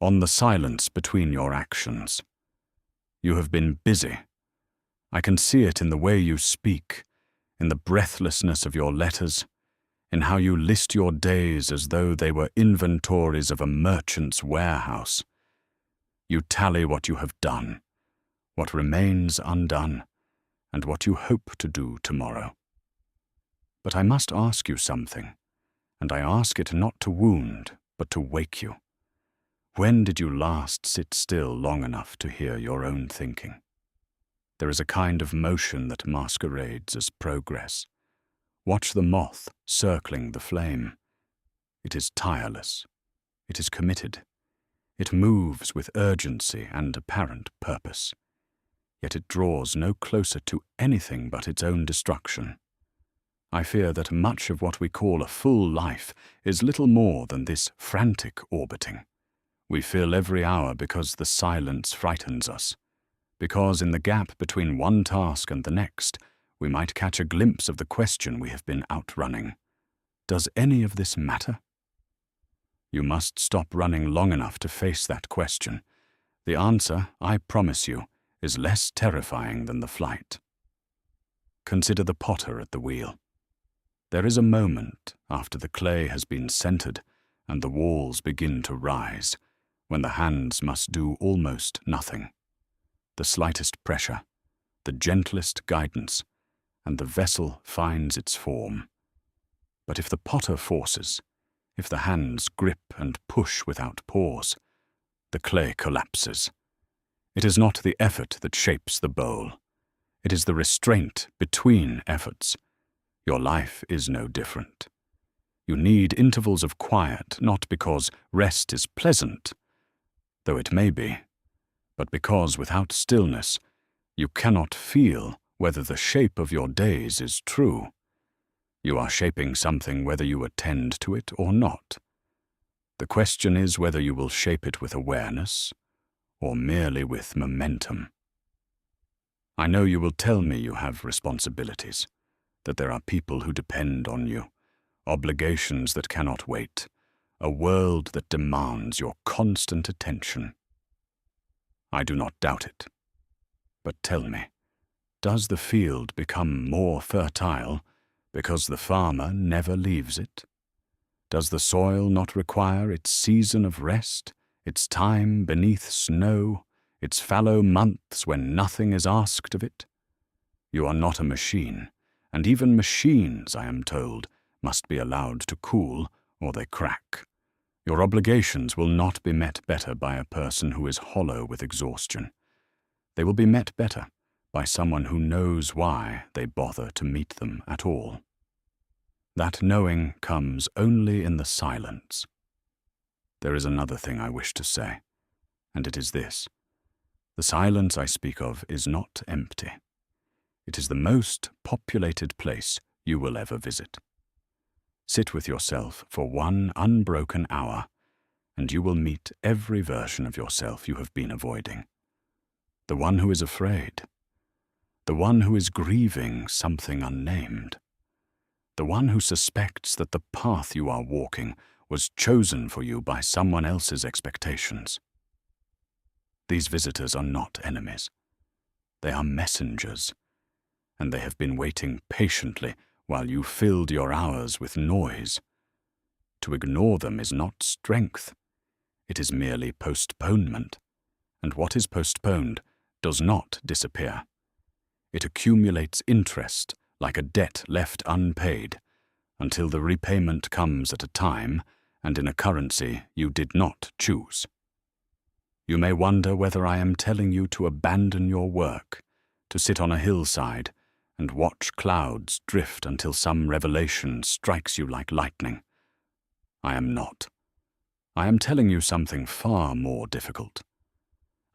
on the silence between your actions. You have been busy. I can see it in the way you speak, in the breathlessness of your letters, in how you list your days as though they were inventories of a merchant's warehouse. You tally what you have done, what remains undone, and what you hope to do tomorrow. But I must ask you something, and I ask it not to wound, but to wake you. When did you last sit still long enough to hear your own thinking? There is a kind of motion that masquerades as progress. Watch the moth circling the flame. It is tireless. It is committed. It moves with urgency and apparent purpose. Yet it draws no closer to anything but its own destruction. I fear that much of what we call a full life is little more than this frantic orbiting. We fill every hour because the silence frightens us, because in the gap between one task and the next, we might catch a glimpse of the question we have been outrunning. Does any of this matter? You must stop running long enough to face that question. The answer, I promise you, is less terrifying than the flight. Consider the potter at the wheel. There is a moment after the clay has been centered and the walls begin to rise, when the hands must do almost nothing. The slightest pressure, the gentlest guidance, and the vessel finds its form. But if the potter forces, if the hands grip and push without pause, the clay collapses. It is not the effort that shapes the bowl. It is the restraint between efforts. Your life is no different. You need intervals of quiet, not because rest is pleasant, though it may be, but because without stillness, you cannot feel whether the shape of your days is true. You are shaping something whether you attend to it or not. The question is whether you will shape it with awareness or merely with momentum. I know you will tell me you have responsibilities, that there are people who depend on you, obligations that cannot wait, a world that demands your constant attention. I do not doubt it. But tell me, does the field become more fertile because the farmer never leaves it? Does the soil not require its season of rest, its time beneath snow, its fallow months when nothing is asked of it? You are not a machine, and even machines, I am told, must be allowed to cool or they crack. Your obligations will not be met better by a person who is hollow with exhaustion. They will be met better by someone who knows why they bother to meet them at all. That knowing comes only in the silence. There is another thing I wish to say, and it is this. The silence I speak of is not empty. It is the most populated place you will ever visit. Sit with yourself for one unbroken hour, and you will meet every version of yourself you have been avoiding. The one who is afraid. The one who is grieving something unnamed. The one who suspects that the path you are walking was chosen for you by someone else's expectations. These visitors are not enemies. They are messengers, and they have been waiting patiently while you filled your hours with noise. To ignore them is not strength. It is merely postponement, and what is postponed does not disappear. It accumulates interest like a debt left unpaid, until the repayment comes at a time and in a currency you did not choose. You may wonder whether I am telling you to abandon your work, to sit on a hillside and watch clouds drift until some revelation strikes you like lightning. I am not. I am telling you something far more difficult.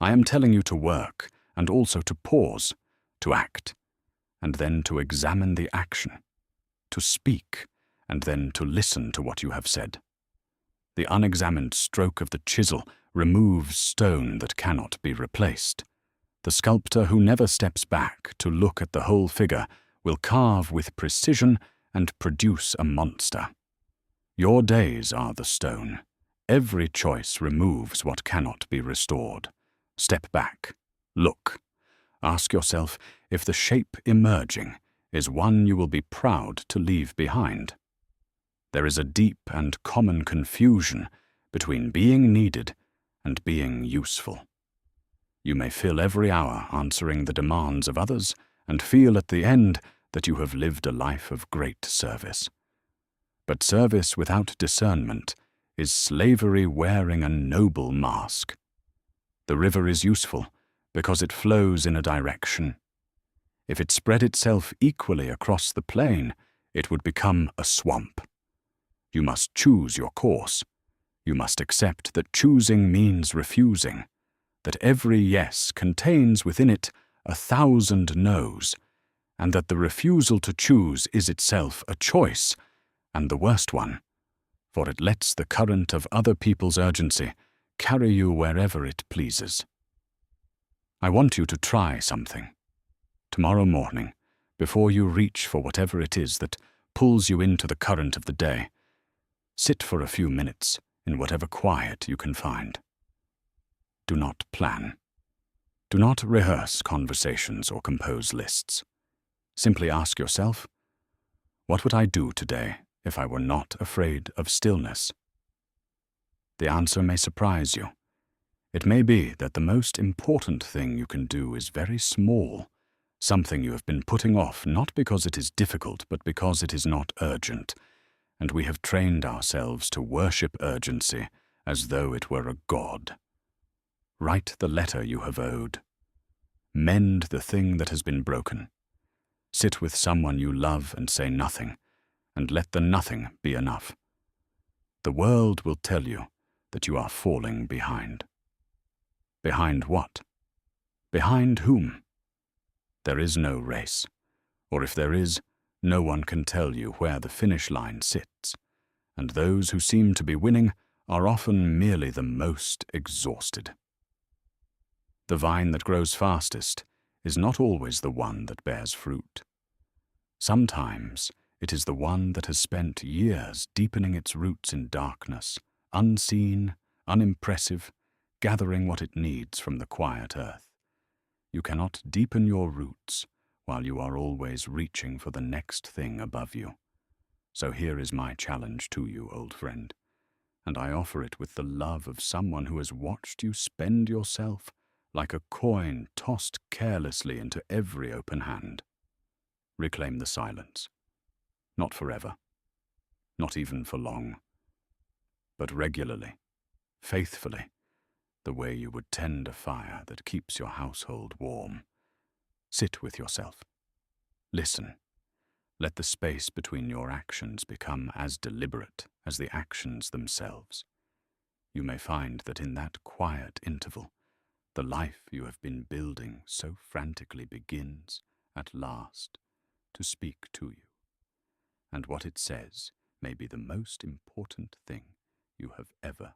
I am telling you to work and also to pause, to act, and then to examine the action, to speak, and then to listen to what you have said. The unexamined stroke of the chisel removes stone that cannot be replaced. The sculptor who never steps back to look at the whole figure will carve with precision and produce a monster. Your days are the stone, Every choice removes what cannot be restored. Step back. Look. Ask yourself if the shape emerging is one you will be proud to leave behind. There is a deep and common confusion between being needed and being useful. You may fill every hour answering the demands of others and feel at the end that you have lived a life of great service. But service without discernment is slavery wearing a noble mask. The river is useful because it flows in a direction. If it spread itself equally across the plain, it would become a swamp. You must choose your course. You must accept that choosing means refusing, that every yes contains within it 1,000 no's, and that the refusal to choose is itself a choice, and the worst one, for it lets the current of other people's urgency carry you wherever it pleases. I want you to try something. Tomorrow morning, before you reach for whatever it is that pulls you into the current of the day, sit for a few minutes in whatever quiet you can find. Do not plan. Do not rehearse conversations or compose lists. Simply ask yourself, what would I do today if I were not afraid of stillness? The answer may surprise you. It may be that the most important thing you can do is very small, something you have been putting off not because it is difficult but because it is not urgent, and we have trained ourselves to worship urgency as though it were a god. Write the letter you have owed. Mend the thing that has been broken. Sit with someone you love and say nothing, and let the nothing be enough. The world will tell you that you are falling behind. Behind what? Behind whom? There is no race, or if there is, no one can tell you where the finish line sits, and those who seem to be winning are often merely the most exhausted. The vine that grows fastest is not always the one that bears fruit. Sometimes it is the one that has spent years deepening its roots in darkness, unseen, unimpressive, gathering what it needs from the quiet earth. You cannot deepen your roots while you are always reaching for the next thing above you. So here is my challenge to you, old friend, and I offer it with the love of someone who has watched you spend yourself like a coin tossed carelessly into every open hand. Reclaim the silence. Not forever, not even for long, but regularly, faithfully, the way you would tend a fire that keeps your household warm. Sit with yourself. Listen. Let the space between your actions become as deliberate as the actions themselves. You may find that in that quiet interval, the life you have been building so frantically begins, at last, to speak to you. And what it says may be the most important thing you have ever